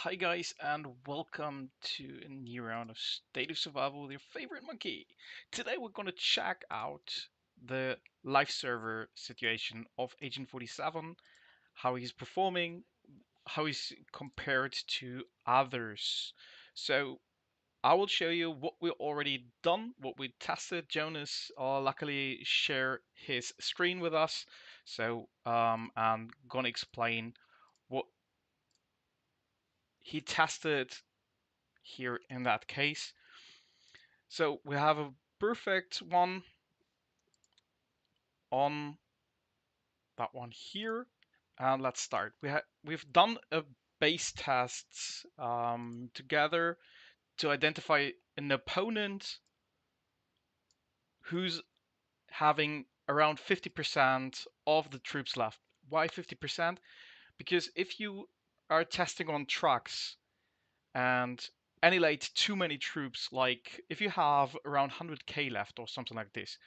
Hi guys and welcome to a new round of State of Survival with your favorite monkey. Today we're going to check out the live server situation of Agent 47, how he's performing, how he's compared to others. So I will show you what we already done, what we tested. Jonas luckily share his screen with us, so I'm gonna explain what he tested here in that case. So we have a perfect one on that one here. And let's start. We've done a base test together to identify an opponent who's having around 50% of the troops left. Why 50%? Because if you are testing on trucks and annihilate too many troops, like if you have around 100k left or something like this,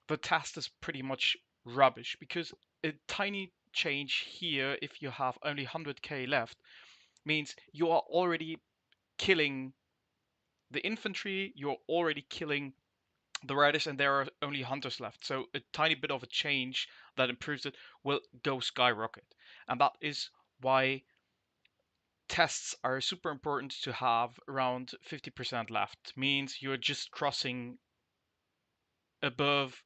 the test is pretty much rubbish because a tiny change here, if you have only 100k left, means you are already killing the infantry, you're already killing the riders, and there are only hunters left. So a tiny bit of a change that improves it will go skyrocket. And that is why tests are super important to have around 50% left. Means you're just crossing above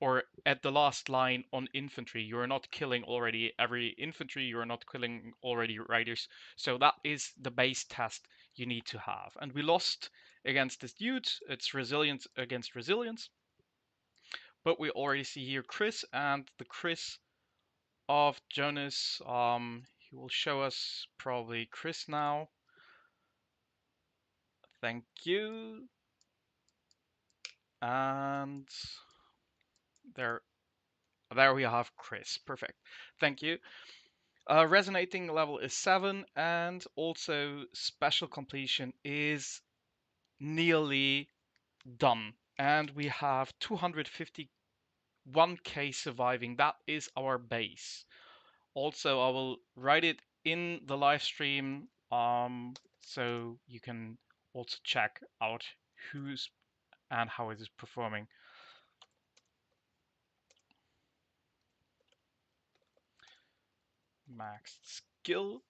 or at the last line on infantry. You're not killing already every infantry, you're not killing already riders. So that is the base test you need to have. And we lost against this dude. It's resilience against resilience. But we already see here Chris, and the Chris of Jonas. He will show us probably Chris now. Thank you. And there we have Chris. Perfect. Thank you. Resonating level is 7, and also special completion is nearly done. And we have 251k surviving. That is our base. Also, I will write it in the live stream so you can also check out who's and how it is performing. Maxed skill.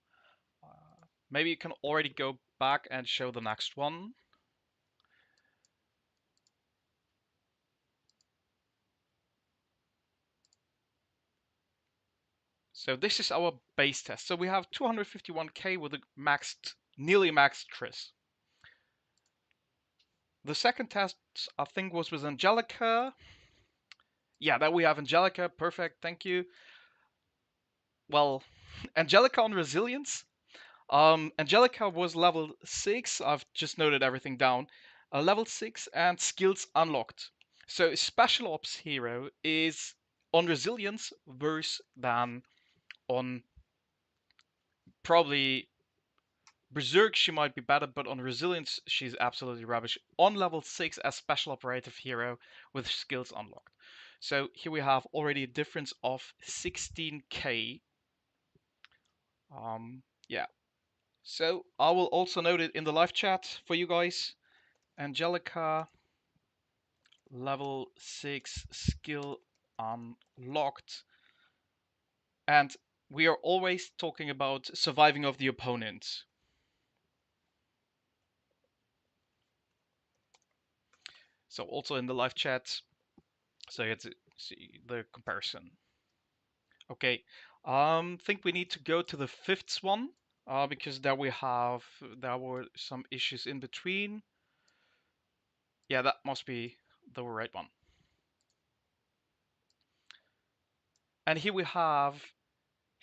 Maybe you can already go back and show the next one. So this is our base test. So we have 251k with a nearly maxed Chris. The second test, I think, was with Angelica. Yeah, that we have Angelica. Perfect, thank you. Well, Angelica on resilience. Angelica was level 6. I've just noted everything down. Level 6 and skills unlocked. So special ops hero is on resilience worse than on probably Berserk. She might be better, but on resilience she's absolutely rubbish. On level 6 as special operative hero with skills unlocked. So here we have already a difference of 16k. Yeah. So I will also note it in the live chat for you guys. Angelica, level 6 skill unlocked. And we are always talking about surviving of the opponent. So also in the live chat, so you have to see the comparison. Okay, think we need to go to the fifth one because there were some issues in between. Yeah, that must be the right one. And here we have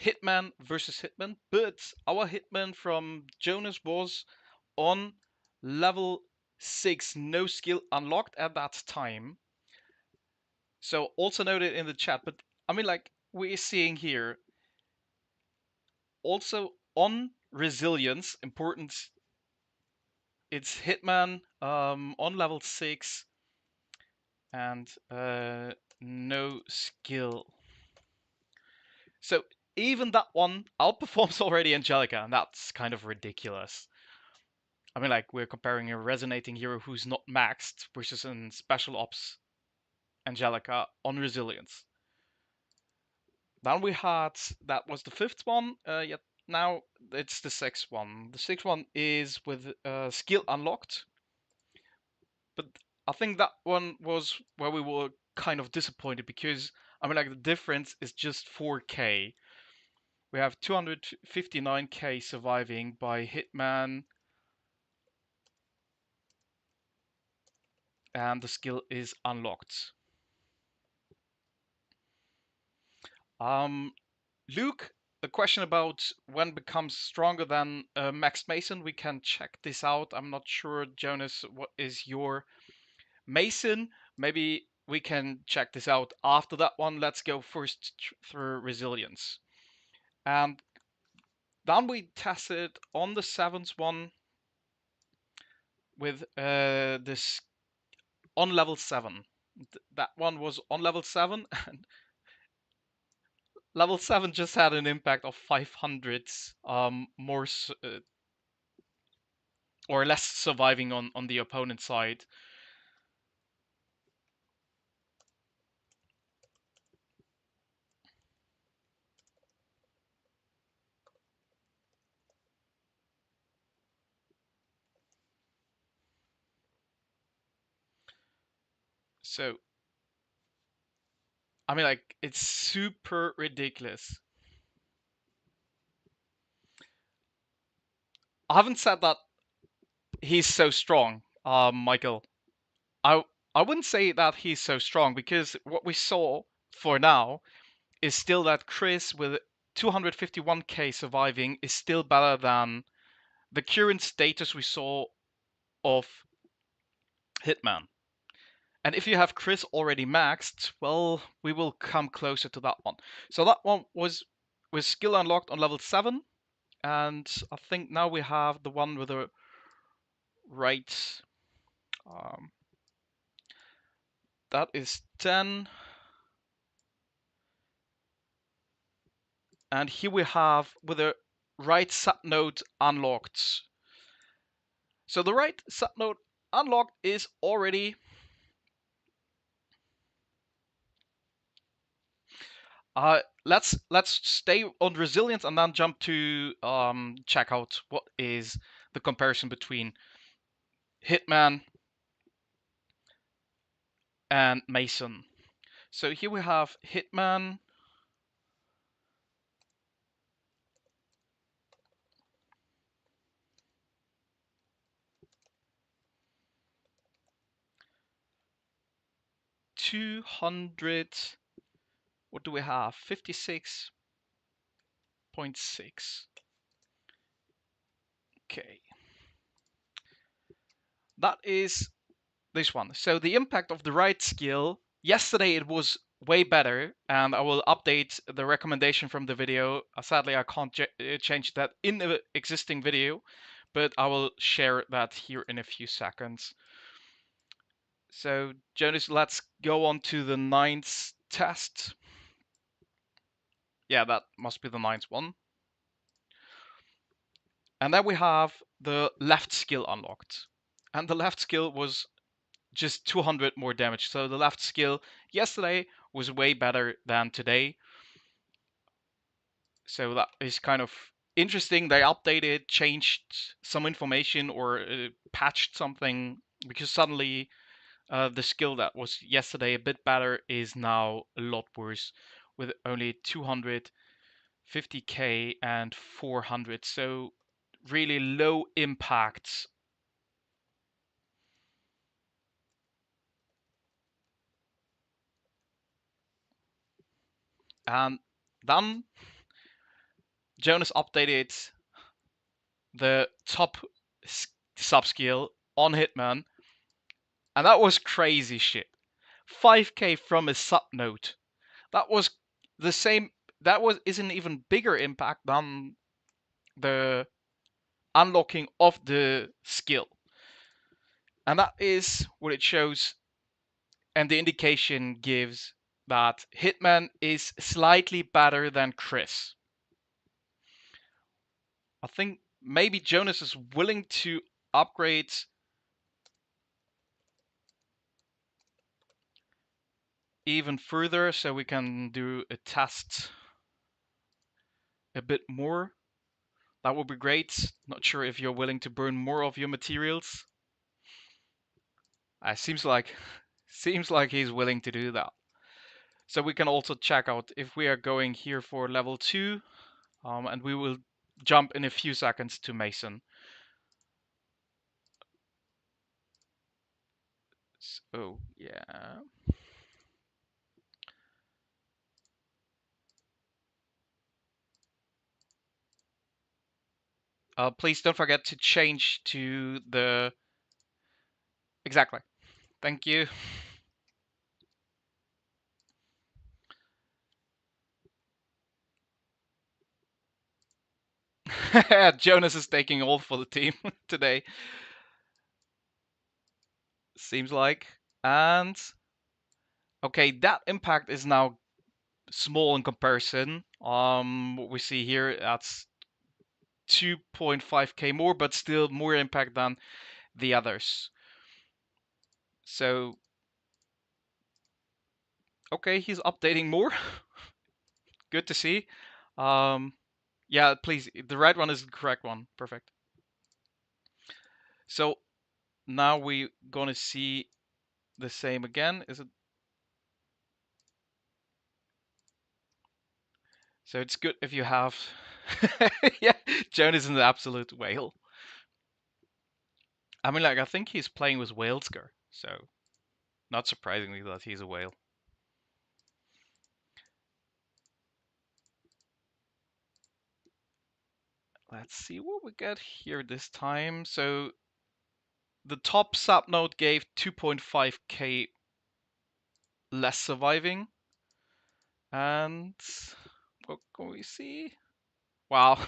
Hitman versus Hitman, but our Hitman from Jonas was on level 6, no skill unlocked at that time. So also noted in the chat, but I mean, like we're seeing here, also on resilience, important. It's Hitman on level 6 and no skill. So even that one outperforms already Angelica, and that's kind of ridiculous. I mean, like, we're comparing a resonating hero who's not maxed versus a special ops Angelica on resilience. Then we had, that was the fifth one. Yet now it's the sixth one. The sixth one is with skill unlocked, but I think that one was where we were kind of disappointed because I mean, like, the difference is just 4k. We have 259k surviving by Hitman, and the skill is unlocked. Um, Luke, the question about when becomes stronger than Max Mason, we can check this out. I'm not sure, Jonas, what is your Mason? Maybe we can check this out after that one. Let's go first through resilience. And then we tested on the seventh one with this on level 7. That one was on level 7, and level 7 just had an impact of 500 more or less surviving on the opponent side. So, I mean, like, it's super ridiculous. I haven't said that he's so strong, Michael. I I wouldn't say that he's so strong because what we saw for now is still that Chris with 251k surviving is still better than the current status we saw of Hitman. And if you have Chris already maxed, well, we will come closer to that one. So that one was with skill unlocked on level 7, and I think now we have the one with the right. Um, that is 10. And here we have with the right subnode unlocked. So the right subnode unlocked is already let's stay on resilience and then jump to check out what is the comparison between Hitman and Mason. So here we have Hitman. What do we have? 56.6. Okay. That is this one. So the impact of the right skill, yesterday it was way better, and I will update the recommendation from the video. Sadly, I can't change that in the existing video, but I will share that here in a few seconds. So Jonas, let's go on to the ninth test. Yeah, that must be the ninth one. And then we have the left skill unlocked. And the left skill was just 200 more damage. So the left skill yesterday was way better than today. So that is kind of interesting. They updated, changed some information, or patched something because suddenly the skill that was yesterday a bit better is now a lot worse with only 250k and 400. So really low impact. And then Jonas updated the top sub skill on Hitman, and that was crazy shit. 5k from a sub node. That was the same. That was is an even bigger impact than the unlocking of the skill, and that is what it shows. And the indication gives that Hitman is slightly better than Chris. I think maybe Jonas is willing to upgrade even further so we can do a test a bit more. That would be great. Not sure if you're willing to burn more of your materials. Seems like seems like he's willing to do that. So we can also check out if we are going here for level 2, and we will jump in a few seconds to Mason. So yeah. Please don't forget to change to the... Exactly. Thank you. Jonas is taking all for the team today. Seems like. And okay, that impact is now small in comparison. What we see here, that's 2.5k more, but still more impact than the others. So, okay, he's updating more. Good to see. Um, yeah, please, the right one is the correct one. Perfect. So now we're gonna see the same again. Is it? So it's good if you have. Yeah, Joan is an absolute whale. I mean, like, I think he's playing with Whalescar, so not surprisingly that he's a whale. Let's see what we get here this time. So the top subnode gave 2.5k less surviving. And what can we see? Wow.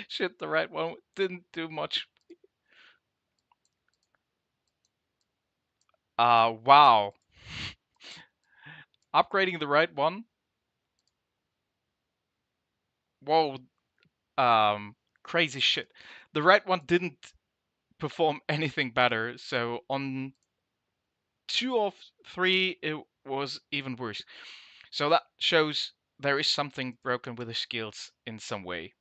Shit, the red one didn't do much. Wow. Upgrading the right one. Whoa. Crazy shit. The red one didn't perform anything better. So on 2 of 3, it was even worse. So that shows there is something broken with the skills in some way.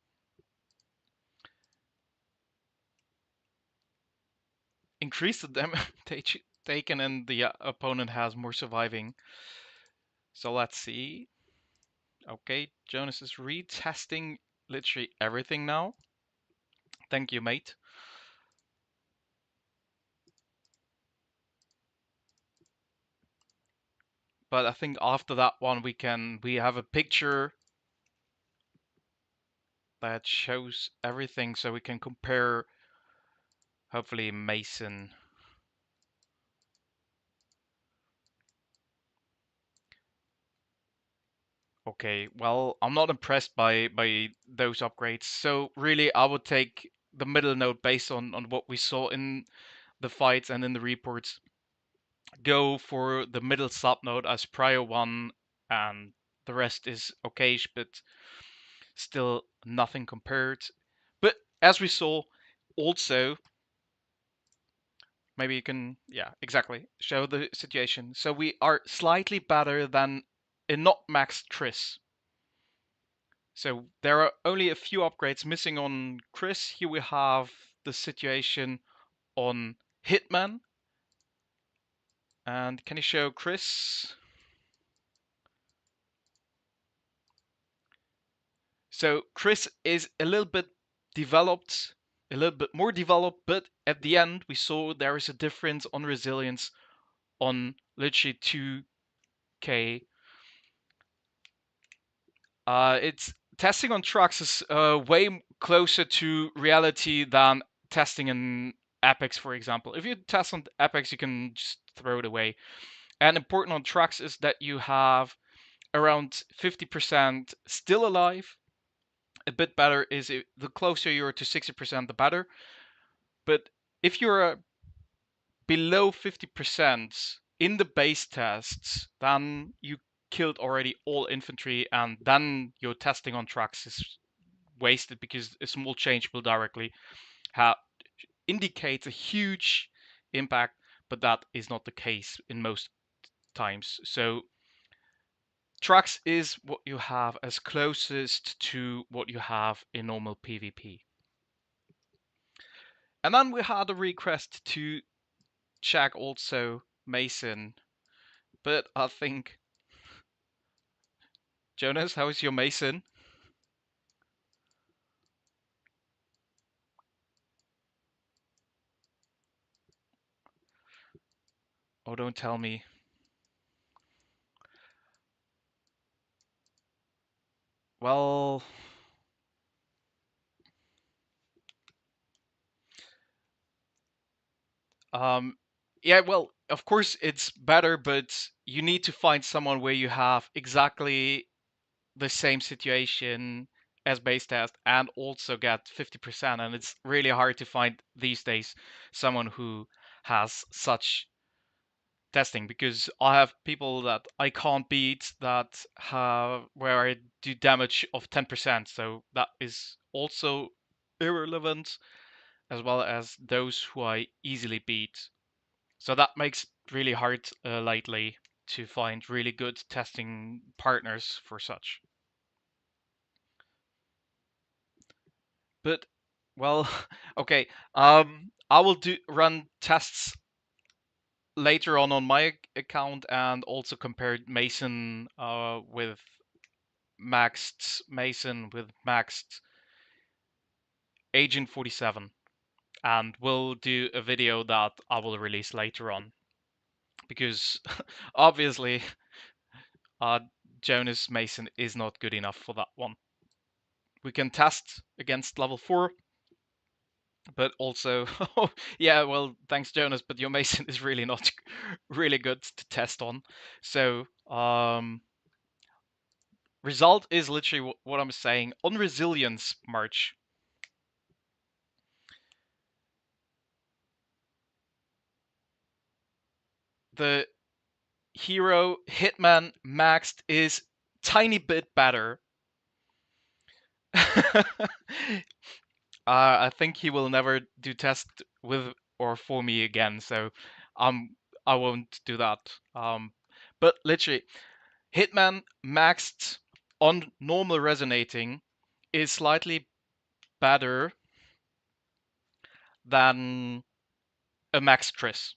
Increase the damage taken and the opponent has more surviving. So let's see. Okay, Jonas is retesting literally everything now. Thank you, mate. But I think after that one we have a picture that shows everything so we can compare hopefully Mason. Okay, well, I'm not impressed by those upgrades. So really I would take the middle node based on what we saw in the fights and in the reports. Go for the middle sub node as prior one, and the rest is okay, but still nothing compared. But as we saw, also, maybe you can, yeah, exactly, show the situation. So we are slightly better than a not maxed Chris. So there are only a few upgrades missing on Chris. Here we have the situation on Hitman. And can you show Chris? So Chris is a little bit developed, a little bit more developed, but at the end we saw there is a difference on resilience on literally 2k. It's testing on trucks is way closer to reality than testing in Apex, for example. If you test on Apex, you can just throw it away. And important on trucks is that you have around 50% still alive. A bit better is the closer you're to 60%, the better. But if you're below 50% in the base tests, then you killed already all infantry, and then your testing on trucks is wasted because a small change will directly have indicate a huge impact, but that is not the case in most times. So trucks is what you have as closest to what you have in normal PvP. And then we had a request to check also Mason, but I think Jonas, how is your Mason? Oh, don't tell me. Well, um, yeah, well, of course it's better, but you need to find someone where you have exactly the same situation as base test and also get 50%. And it's really hard to find these days someone who has such testing because I have people that I can't beat that have where I do damage of 10%. So that is also irrelevant as well as those who I easily beat. So that makes it really hard lately to find really good testing partners for such. But well, okay. I will do run tests later on my account and also compared Mason with maxed Agent 47, and we'll do a video that I will release later on because obviously uh, Jonas Mason is not good enough for that one. We can test against level 4, but also, yeah, well, thanks Jonas, but your Mason is really not really good to test on. So, result is literally what I'm saying. On resilience, March, the hero Hitman maxed is tiny bit better. I think he will never do test with or for me again, so I won't do that. But literally, Hitman maxed on normal resonating is slightly better than a max Chris.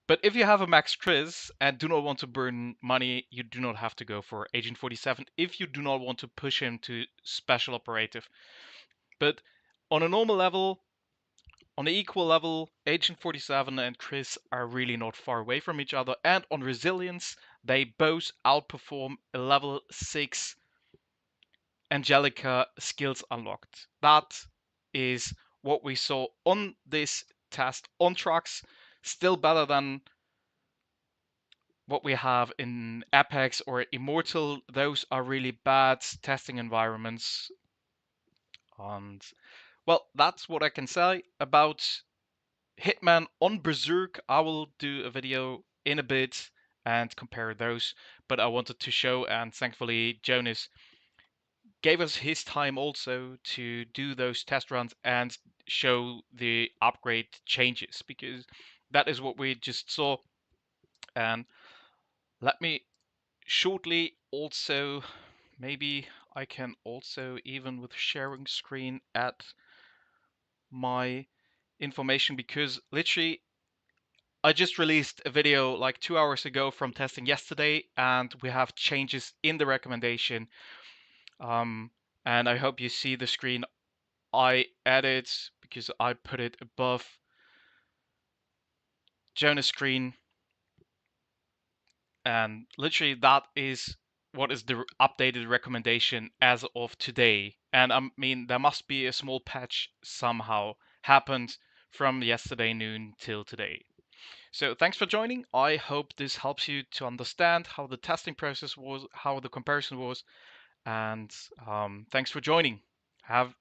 But if you have a max Chris and do not want to burn money, you do not have to go for Agent 47 if you do not want to push him to special operative. But on a normal level, on the equal level, Agent 47 and Chris are really not far away from each other. And on resilience, they both outperform a level 6 Angelica skills unlocked. That is what we saw on this test on trucks. Still better than what we have in Apex or Immortal. Those are really bad testing environments. And well, that's what I can say about Hitman on Berserk. I will do a video in a bit and compare those. But I wanted to show, and thankfully Jonas gave us his time also to do those test runs and show the upgrade changes because that is what we just saw. And let me shortly also, maybe I can also, even with sharing screen, add my information because literally I just released a video like 2 hours ago from testing yesterday, and we have changes in the recommendation. And I hope you see the screen I added because I put it above Jonah's screen, and literally that is what is the updated recommendation as of today. And I mean, there must be a small patch somehow happened from yesterday noon till today. So thanks for joining. I hope this helps you to understand how the testing process was, how the comparison was, and thanks for joining. Have